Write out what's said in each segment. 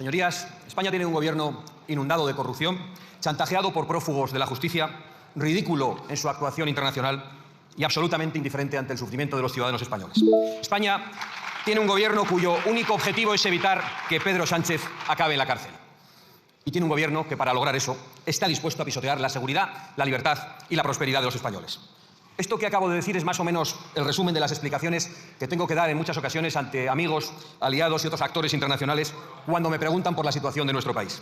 Señorías, España tiene un gobierno inundado de corrupción, chantajeado por prófugos de la justicia, ridículo en su actuación internacional y absolutamente indiferente ante el sufrimiento de los ciudadanos españoles. España tiene un gobierno cuyo único objetivo es evitar que Pedro Sánchez acabe en la cárcel. Y tiene un gobierno que, para lograr eso, está dispuesto a pisotear la seguridad, la libertad y la prosperidad de los españoles. Esto que acabo de decir es más o menos el resumen de las explicaciones que tengo que dar en muchas ocasiones ante amigos, aliados y otros actores internacionales cuando me preguntan por la situación de nuestro país.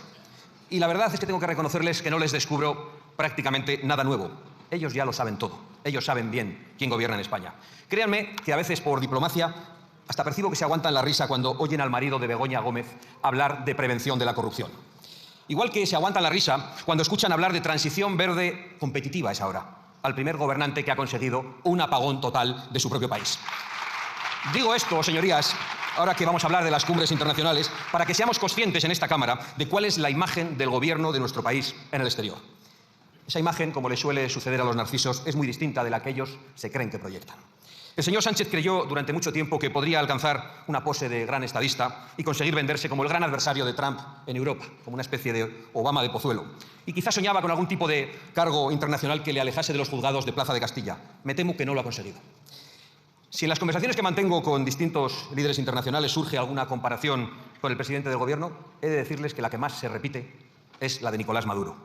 Y la verdad es que tengo que reconocerles que no les descubro prácticamente nada nuevo. Ellos ya lo saben todo. Ellos saben bien quién gobierna en España. Créanme que a veces, por diplomacia, hasta percibo que se aguantan la risa cuando oyen al marido de Begoña Gómez hablar de prevención de la corrupción. Igual que se aguantan la risa cuando escuchan hablar de transición verde competitiva a esa hora, al primer gobernante que ha conseguido un apagón total de su propio país. Digo esto, señorías, ahora que vamos a hablar de las cumbres internacionales, para que seamos conscientes en esta Cámara de cuál es la imagen del gobierno de nuestro país en el exterior. Esa imagen, como le suele suceder a los narcisos, es muy distinta de la que ellos se creen que proyectan. El señor Sánchez creyó durante mucho tiempo que podría alcanzar una pose de gran estadista y conseguir venderse como el gran adversario de Trump en Europa, como una especie de Obama de Pozuelo. Y quizás soñaba con algún tipo de cargo internacional que le alejase de los juzgados de Plaza de Castilla. Me temo que no lo ha conseguido. Si en las conversaciones que mantengo con distintos líderes internacionales surge alguna comparación con el presidente del gobierno, he de decirles que la que más se repite es la de Nicolás Maduro.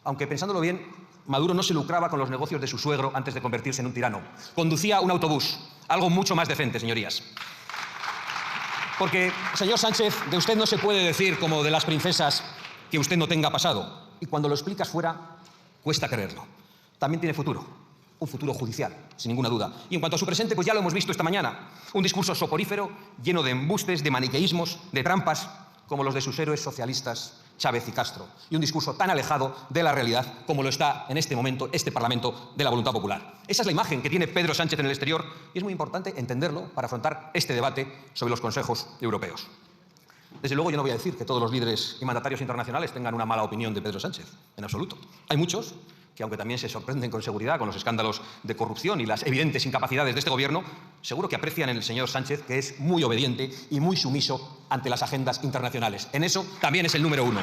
Aunque, pensándolo bien, Maduro no se lucraba con los negocios de su suegro antes de convertirse en un tirano. Conducía un autobús, algo mucho más decente, señorías. Porque, señor Sánchez, de usted no se puede decir, como de las princesas, que usted no tenga pasado. Y cuando lo explicas fuera, cuesta creerlo. También tiene futuro. Un futuro judicial, sin ninguna duda. Y en cuanto a su presente, pues ya lo hemos visto esta mañana. Un discurso soporífero, lleno de embustes, de maniqueísmos, de trampas, como los de sus héroes socialistas Chávez y Castro. Y un discurso tan alejado de la realidad como lo está en este momento este Parlamento de la voluntad popular. Esa es la imagen que tiene Pedro Sánchez en el exterior y es muy importante entenderlo para afrontar este debate sobre los consejos europeos. Desde luego yo no voy a decir que todos los líderes y mandatarios internacionales tengan una mala opinión de Pedro Sánchez, en absoluto. Hay muchos que, aunque también se sorprenden con seguridad con los escándalos de corrupción y las evidentes incapacidades de este gobierno, seguro que aprecian en el señor Sánchez que es muy obediente y muy sumiso ante las agendas internacionales. En eso también es el número uno.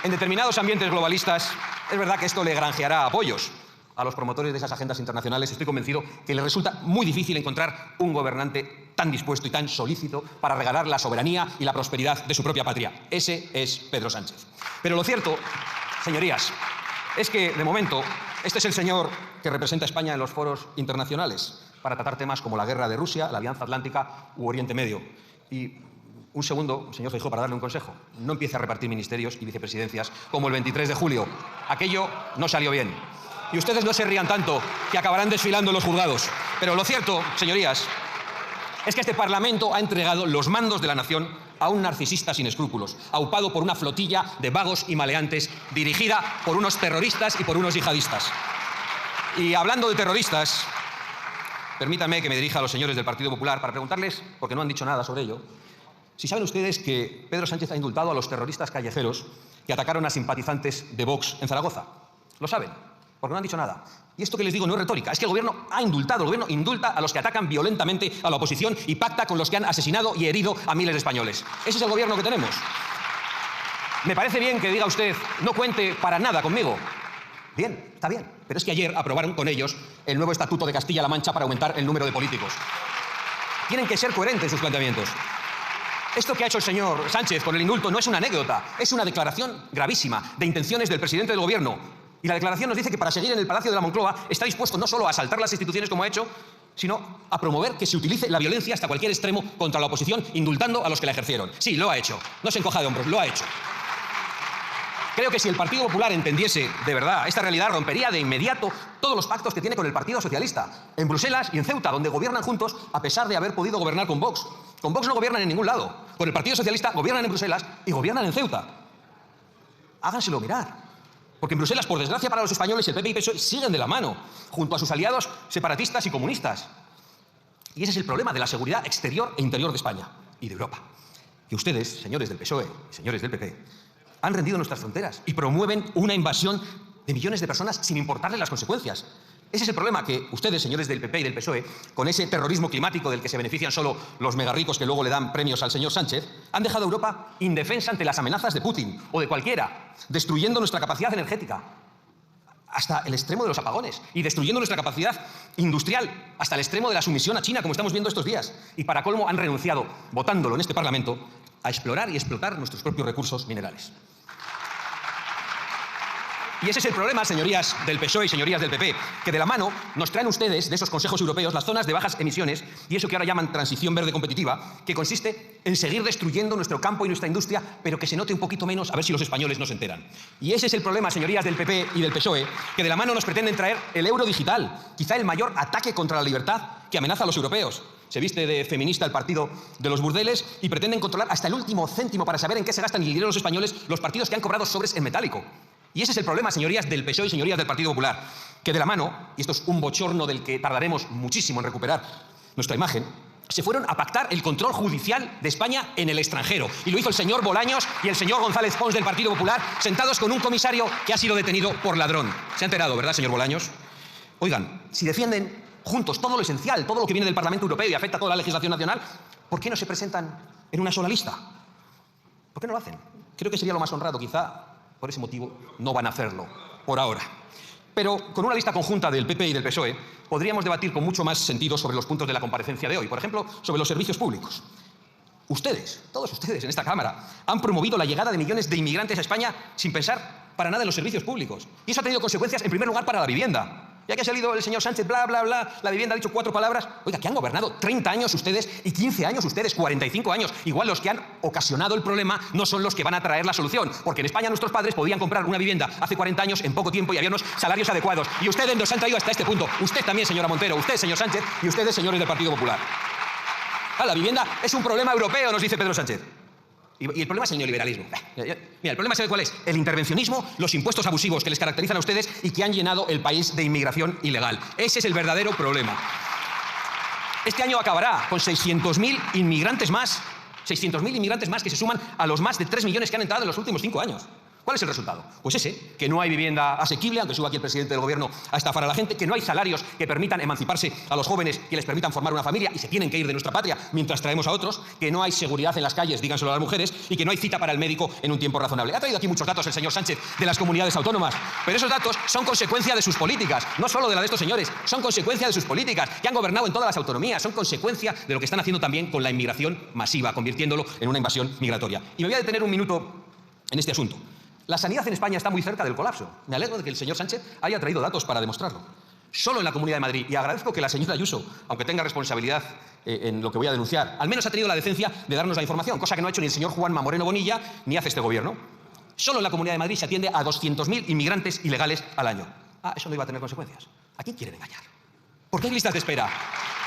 En determinados ambientes globalistas es verdad que esto le granjeará apoyos a los promotores de esas agendas internacionales. Estoy convencido que les resulta muy difícil encontrar un gobernante tan dispuesto y tan solícito para regalar la soberanía y la prosperidad de su propia patria. Ese es Pedro Sánchez. Pero lo cierto, señorías, es que, de momento, este es el señor que representa a España en los foros internacionales para tratar temas como la guerra de Rusia, la Alianza Atlántica u Oriente Medio. Y un segundo, señor Feijóo, para darle un consejo. No empiece a repartir ministerios y vicepresidencias como el 23 de julio. Aquello no salió bien. Y ustedes no se rían tanto, que acabarán desfilando en los juzgados. Pero lo cierto, señorías, es que este Parlamento ha entregado los mandos de la nación a un narcisista sin escrúpulos, aupado por una flotilla de vagos y maleantes, dirigida por unos terroristas y por unos yihadistas. Y hablando de terroristas, permítanme que me dirija a los señores del Partido Popular para preguntarles, porque no han dicho nada sobre ello, si saben ustedes que Pedro Sánchez ha indultado a los terroristas callejeros que atacaron a simpatizantes de Vox en Zaragoza. ¿Lo saben? Porque no han dicho nada. Y esto que les digo no es retórica, es que el gobierno ha indultado, el gobierno indulta a los que atacan violentamente a la oposición y pacta con los que han asesinado y herido a miles de españoles. Ese es el gobierno que tenemos. Me parece bien que diga usted, no cuente para nada conmigo. Bien, está bien, pero es que ayer aprobaron con ellos el nuevo Estatuto de Castilla-La Mancha para aumentar el número de políticos. Tienen que ser coherentes en sus planteamientos. Esto que ha hecho el señor Sánchez con el indulto no es una anécdota, es una declaración gravísima de intenciones del presidente del gobierno. Y la declaración nos dice que para seguir en el Palacio de la Moncloa está dispuesto no solo a asaltar las instituciones como ha hecho, sino a promover que se utilice la violencia hasta cualquier extremo contra la oposición, indultando a los que la ejercieron. Sí, lo ha hecho. No se encoja de hombros, lo ha hecho. Creo que si el Partido Popular entendiese de verdad esta realidad, rompería de inmediato todos los pactos que tiene con el Partido Socialista, en Bruselas y en Ceuta, donde gobiernan juntos a pesar de haber podido gobernar con Vox. Con Vox no gobiernan en ningún lado. Con el Partido Socialista gobiernan en Bruselas y gobiernan en Ceuta. Háganselo mirar. Porque en Bruselas, por desgracia para los españoles, el PP y PSOE siguen de la mano, junto a sus aliados separatistas y comunistas. Y ese es el problema de la seguridad exterior e interior de España y de Europa. Que ustedes, señores del PSOE y señores del PP, han rendido nuestras fronteras y promueven una invasión de millones de personas sin importarles las consecuencias. Ese es el problema, que ustedes, señores del PP y del PSOE, con ese terrorismo climático del que se benefician solo los megarricos que luego le dan premios al señor Sánchez, han dejado a Europa indefensa ante las amenazas de Putin o de cualquiera, destruyendo nuestra capacidad energética hasta el extremo de los apagones y destruyendo nuestra capacidad industrial hasta el extremo de la sumisión a China, como estamos viendo estos días. Y para colmo han renunciado, votándolo en este Parlamento, a explorar y explotar nuestros propios recursos minerales. Y ese es el problema, señorías del PSOE y señorías del PP, que de la mano nos traen ustedes, de esos consejos europeos, las zonas de bajas emisiones y eso que ahora llaman transición verde competitiva, que consiste en seguir destruyendo nuestro campo y nuestra industria, pero que se note un poquito menos, a ver si los españoles no se enteran. Y ese es el problema, señorías del PP y del PSOE, que de la mano nos pretenden traer el euro digital, quizá el mayor ataque contra la libertad que amenaza a los europeos. Se viste de feminista el partido de los burdeles y pretenden controlar hasta el último céntimo para saber en qué se gastan el dinero los españoles los partidos que han cobrado sobres en metálico. Y ese es el problema, señorías del PSOE y señorías del Partido Popular, que de la mano, y esto es un bochorno del que tardaremos muchísimo en recuperar nuestra imagen, se fueron a pactar el control judicial de España en el extranjero. Y lo hizo el señor Bolaños y el señor González Pons del Partido Popular, sentados con un comisario que ha sido detenido por ladrón. ¿Se ha enterado, verdad, señor Bolaños? Oigan, si defienden juntos todo lo esencial, todo lo que viene del Parlamento Europeo y afecta a toda la legislación nacional, ¿por qué no se presentan en una sola lista? ¿Por qué no lo hacen? Creo que sería lo más honrado, quizá. Por ese motivo no van a hacerlo, por ahora. Pero con una lista conjunta del PP y del PSOE podríamos debatir con mucho más sentido sobre los puntos de la comparecencia de hoy. Por ejemplo, sobre los servicios públicos. Ustedes, todos ustedes en esta Cámara, han promovido la llegada de millones de inmigrantes a España sin pensar para nada en los servicios públicos. Y eso ha tenido consecuencias, en primer lugar, para la vivienda. Ya que ha salido el señor Sánchez, bla, bla, bla, la vivienda ha dicho 4 palabras. Oiga, que han gobernado 30 años ustedes y 15 años ustedes, 45 años. Igual los que han ocasionado el problema no son los que van a traer la solución. Porque en España nuestros padres podían comprar una vivienda hace 40 años en poco tiempo y había unos salarios adecuados. Y ustedes nos han traído hasta este punto. Usted también, señora Montero, usted, señor Sánchez, y ustedes, señores del Partido Popular. La vivienda es un problema europeo, nos dice Pedro Sánchez. Y el problema es el neoliberalismo. Mira, el problema, ¿sabe cuál es? El intervencionismo, los impuestos abusivos que les caracterizan a ustedes y que han llenado el país de inmigración ilegal. Ese es el verdadero problema. Este año acabará con 600.000 inmigrantes más. 600.000 inmigrantes más que se suman a los más de 3 millones que han entrado en los últimos 5 años. ¿Cuál es el resultado? Pues ese, que no hay vivienda asequible, aunque suba aquí el presidente del gobierno a estafar a la gente, que no hay salarios que permitan emanciparse a los jóvenes, que les permitan formar una familia y se tienen que ir de nuestra patria mientras traemos a otros, que no hay seguridad en las calles, díganselo a las mujeres, y que no hay cita para el médico en un tiempo razonable. Ha traído aquí muchos datos el señor Sánchez de las comunidades autónomas, pero esos datos son consecuencia de sus políticas, no solo de la de estos señores, son consecuencia de sus políticas, que han gobernado en todas las autonomías, son consecuencia de lo que están haciendo también con la inmigración masiva, convirtiéndolo en una invasión migratoria. Y me voy a detener un minuto en este asunto. La sanidad en España está muy cerca del colapso. Me alegro de que el señor Sánchez haya traído datos para demostrarlo. Solo en la Comunidad de Madrid, y agradezco que la señora Ayuso, aunque tenga responsabilidad en lo que voy a denunciar, al menos ha tenido la decencia de darnos la información, cosa que no ha hecho ni el señor Juanma Moreno Bonilla ni hace este gobierno. Solo en la Comunidad de Madrid se atiende a 200.000 inmigrantes ilegales al año. Eso no iba a tener consecuencias. ¿A quién quieren engañar? ¿Por qué hay listas de espera?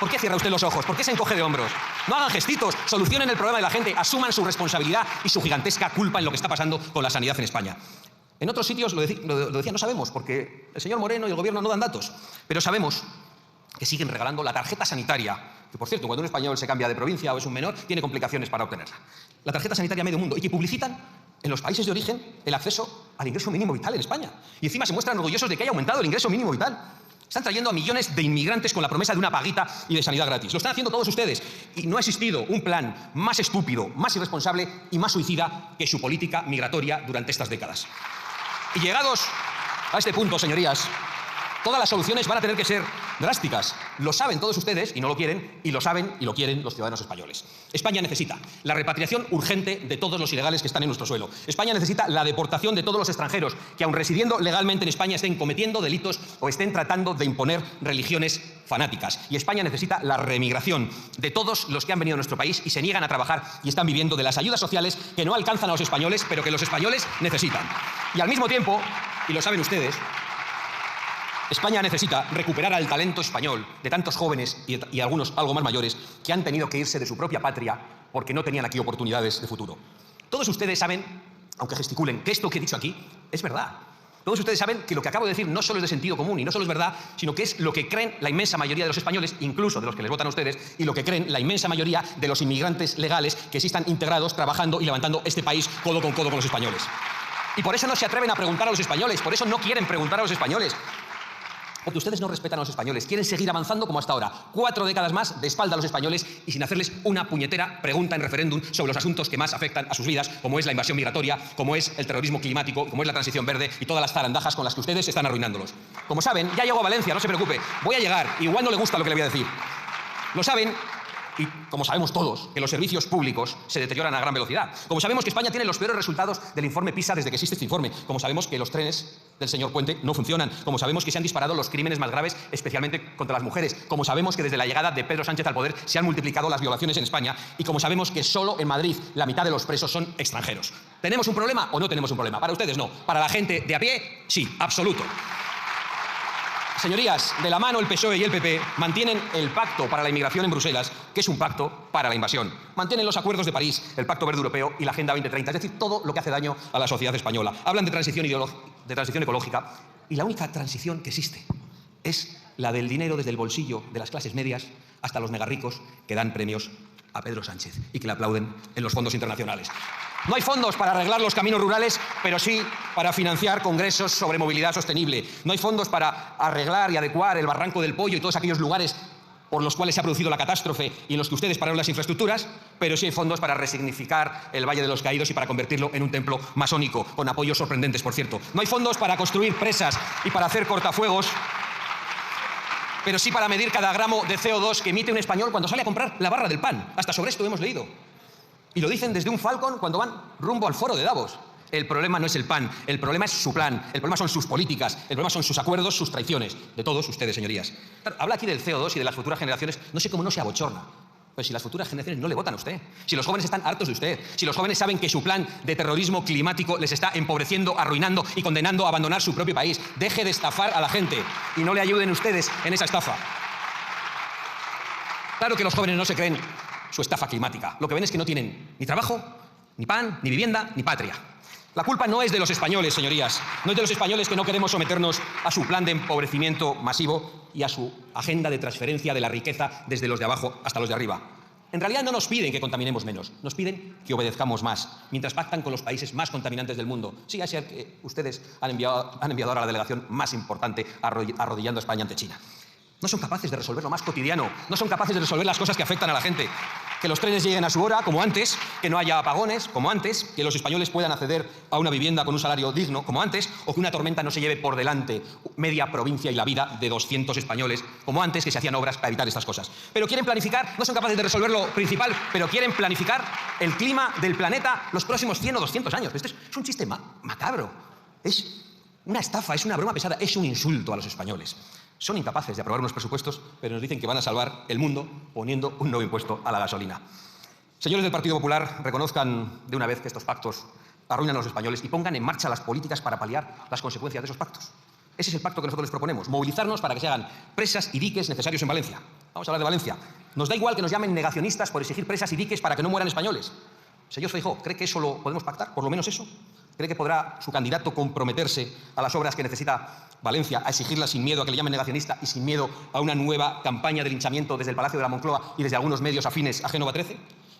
¿Por qué cierra usted los ojos? ¿Por qué se encoge de hombros? No hagan gestitos, solucionen el problema de la gente, asuman su responsabilidad y su gigantesca culpa en lo que está pasando con la sanidad en España. En otros sitios, lo decía, no sabemos, porque el señor Moreno y el gobierno no dan datos, pero sabemos que siguen regalando la tarjeta sanitaria, que por cierto, cuando un español se cambia de provincia o es un menor, tiene complicaciones para obtenerla. La tarjeta sanitaria a medio mundo, y que publicitan en los países de origen el acceso al ingreso mínimo vital en España. Y encima se muestran orgullosos de que haya aumentado el ingreso mínimo vital. Están trayendo a millones de inmigrantes con la promesa de una paguita y de sanidad gratis. Lo están haciendo todos ustedes. Y no ha existido un plan más estúpido, más irresponsable y más suicida que su política migratoria durante estas décadas. Y llegados a este punto, señorías, todas las soluciones van a tener que ser drásticas. Lo saben todos ustedes y no lo quieren, y lo saben y lo quieren los ciudadanos españoles. España necesita la repatriación urgente de todos los ilegales que están en nuestro suelo. España necesita la deportación de todos los extranjeros que, aun residiendo legalmente en España, estén cometiendo delitos o estén tratando de imponer religiones fanáticas. Y España necesita la reemigración de todos los que han venido a nuestro país y se niegan a trabajar y están viviendo de las ayudas sociales que no alcanzan a los españoles, pero que los españoles necesitan. Y al mismo tiempo, y lo saben ustedes, España necesita recuperar al talento español de tantos jóvenes y algunos algo más mayores que han tenido que irse de su propia patria porque no tenían aquí oportunidades de futuro. Todos ustedes saben, aunque gesticulen, que esto que he dicho aquí es verdad. Todos ustedes saben que lo que acabo de decir no solo es de sentido común y no solo es verdad, sino que es lo que creen la inmensa mayoría de los españoles, incluso de los que les votan a ustedes, y lo que creen la inmensa mayoría de los inmigrantes legales que sí están integrados, trabajando y levantando este país codo con los españoles. Y por eso no se atreven a preguntar a los españoles, por eso no quieren preguntar a los españoles. Porque ustedes no respetan a los españoles, quieren seguir avanzando como hasta ahora. 4 décadas más de espalda a los españoles y sin hacerles una puñetera pregunta en referéndum sobre los asuntos que más afectan a sus vidas, como es la invasión migratoria, como es el terrorismo climático, como es la transición verde y todas las zarandajas con las que ustedes están arruinándolos. Como saben, ya llego a Valencia, no se preocupe, voy a llegar, igual no le gusta lo que le voy a decir. Lo saben. Y como sabemos todos, que los servicios públicos se deterioran a gran velocidad. Como sabemos que España tiene los peores resultados del informe PISA desde que existe este informe. Como sabemos que los trenes del señor Puente no funcionan. Como sabemos que se han disparado los crímenes más graves, especialmente contra las mujeres. Como sabemos que desde la llegada de Pedro Sánchez al poder se han multiplicado las violaciones en España. Y como sabemos que solo en Madrid la mitad de los presos son extranjeros. ¿Tenemos un problema o no tenemos un problema? Para ustedes no. Para la gente de a pie, sí, absoluto. Señorías, de la mano el PSOE y el PP mantienen el pacto para la inmigración en Bruselas, que es un pacto para la invasión. Mantienen los acuerdos de París, el Pacto Verde Europeo y la Agenda 2030, es decir, todo lo que hace daño a la sociedad española. Hablan de transición ecológica y la única transición que existe es la del dinero desde el bolsillo de las clases medias hasta los megarricos que dan premios a Pedro Sánchez y que le aplauden en los fondos internacionales. No hay fondos para arreglar los caminos rurales, pero sí para financiar congresos sobre movilidad sostenible. No hay fondos para arreglar y adecuar el Barranco del Pollo y todos aquellos lugares por los cuales se ha producido la catástrofe y en los que ustedes pararon las infraestructuras, pero sí hay fondos para resignificar el Valle de los Caídos y para convertirlo en un templo masónico, con apoyos sorprendentes, por cierto. No hay fondos para construir presas y para hacer cortafuegos, pero sí para medir cada gramo de CO2 que emite un español cuando sale a comprar la barra del pan. Hasta sobre esto hemos leído. Y lo dicen desde un Falcon cuando van rumbo al foro de Davos. El problema no es el pan, el problema es su plan, el problema son sus políticas, el problema son sus acuerdos, sus traiciones. De todos ustedes, señorías. Claro, habla aquí del CO2 y de las futuras generaciones, no sé cómo no se abochorna. Pues si las futuras generaciones no le votan a usted, si los jóvenes están hartos de usted, si los jóvenes saben que su plan de terrorismo climático les está empobreciendo, arruinando y condenando a abandonar su propio país, deje de estafar a la gente y no le ayuden ustedes en esa estafa. Claro que los jóvenes no se creen su estafa climática. Lo que ven es que no tienen ni trabajo, ni pan, ni vivienda, ni patria. La culpa no es de los españoles, señorías. No es de los españoles que no queremos someternos a su plan de empobrecimiento masivo y a su agenda de transferencia de la riqueza desde los de abajo hasta los de arriba. En realidad no nos piden que contaminemos menos, nos piden que obedezcamos más, mientras pactan con los países más contaminantes del mundo. Sí, así que ustedes han enviado ahora a la delegación más importante arrodillando a España ante China. No son capaces de resolver lo más cotidiano, no son capaces de resolver las cosas que afectan a la gente. Que los trenes lleguen a su hora, como antes, que no haya apagones, como antes, que los españoles puedan acceder a una vivienda con un salario digno, como antes, o que una tormenta no se lleve por delante media provincia y la vida de 200 españoles, como antes, que se hacían obras para evitar estas cosas. Pero quieren planificar, no son capaces de resolver lo principal, pero quieren planificar el clima del planeta los próximos 100 o 200 años. Esto es un chiste macabro, es una estafa, es una broma pesada, es un insulto a los españoles. Son incapaces de aprobar unos presupuestos, pero nos dicen que van a salvar el mundo poniendo un nuevo impuesto a la gasolina. Señores del Partido Popular, reconozcan de una vez que estos pactos arruinan a los españoles y pongan en marcha las políticas para paliar las consecuencias de esos pactos. Ese es el pacto que nosotros les proponemos, movilizarnos para que se hagan presas y diques necesarios en Valencia. Vamos a hablar de Valencia. Nos da igual que nos llamen negacionistas por exigir presas y diques para que no mueran españoles. Señor Feijóo, ¿cree que eso lo podemos pactar? Por lo menos eso. ¿Cree que podrá su candidato comprometerse a las obras que necesita Valencia, a exigirlas sin miedo a que le llamen negacionista y sin miedo a una nueva campaña de linchamiento desde el Palacio de la Moncloa y desde algunos medios afines a Génova 13?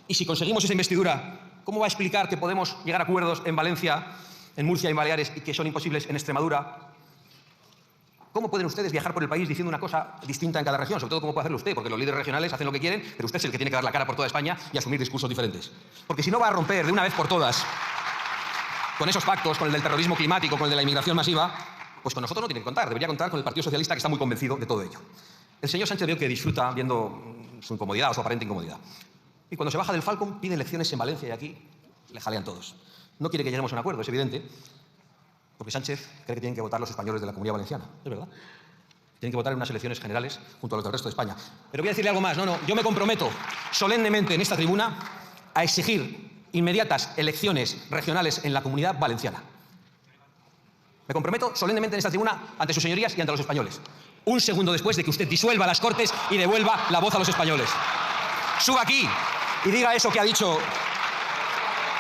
Y si conseguimos esa investidura, ¿cómo va a explicar que podemos llegar a acuerdos en Valencia, en Murcia y en Baleares y que son imposibles en Extremadura? ¿Cómo pueden ustedes viajar por el país diciendo una cosa distinta en cada región? Sobre todo, ¿cómo puede hacerlo usted? Porque los líderes regionales hacen lo que quieren, pero usted es el que tiene que dar la cara por toda España y asumir discursos diferentes. Porque si no va a romper de una vez por todas con esos pactos, con el del terrorismo climático, con el de la inmigración masiva, pues con nosotros no tiene que contar. Debería contar con el Partido Socialista, que está muy convencido de todo ello. El señor Sánchez veo que disfruta viendo su incomodidad o su aparente incomodidad. Y cuando se baja del Falcon, pide elecciones en Valencia y aquí le jalean todos. No quiere que lleguemos a un acuerdo, es evidente, porque Sánchez cree que tienen que votar los españoles de la Comunidad Valenciana. Es verdad. Tienen que votar en unas elecciones generales junto a los del resto de España. Pero voy a decirle algo más. Yo me comprometo solemnemente en esta tribuna a exigir inmediatas elecciones regionales en la Comunidad Valenciana. Me comprometo solemnemente en esta tribuna ante sus señorías y ante los españoles. Un segundo después de que usted disuelva las Cortes y devuelva la voz a los españoles. Suba aquí y diga eso que ha dicho.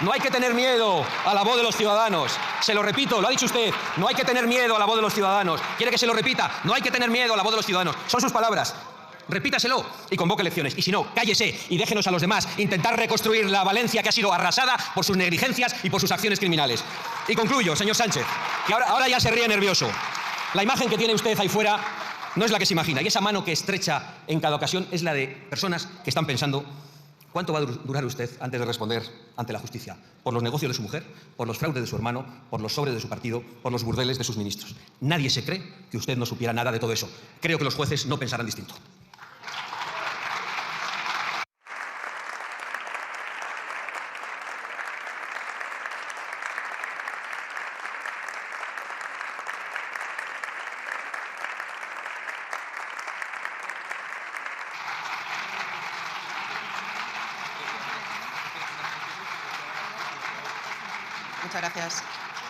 No hay que tener miedo a la voz de los ciudadanos. Se lo repito, lo ha dicho usted. No hay que tener miedo a la voz de los ciudadanos. ¿Quiere que se lo repita? No hay que tener miedo a la voz de los ciudadanos. Son sus palabras. Repítaselo y convoque elecciones. Y si no, cállese y déjenos a los demás intentar reconstruir la Valencia que ha sido arrasada por sus negligencias y por sus acciones criminales. Y concluyo, señor Sánchez, que ahora ya se ríe nervioso. La imagen que tiene usted ahí fuera no es la que se imagina. Y esa mano que estrecha en cada ocasión es la de personas que están pensando cuánto va a durar usted antes de responder ante la justicia. Por los negocios de su mujer, por los fraudes de su hermano, por los sobres de su partido, por los burdeles de sus ministros. Nadie se cree que usted no supiera nada de todo eso. Creo que los jueces no pensarán distinto. Muchas gracias.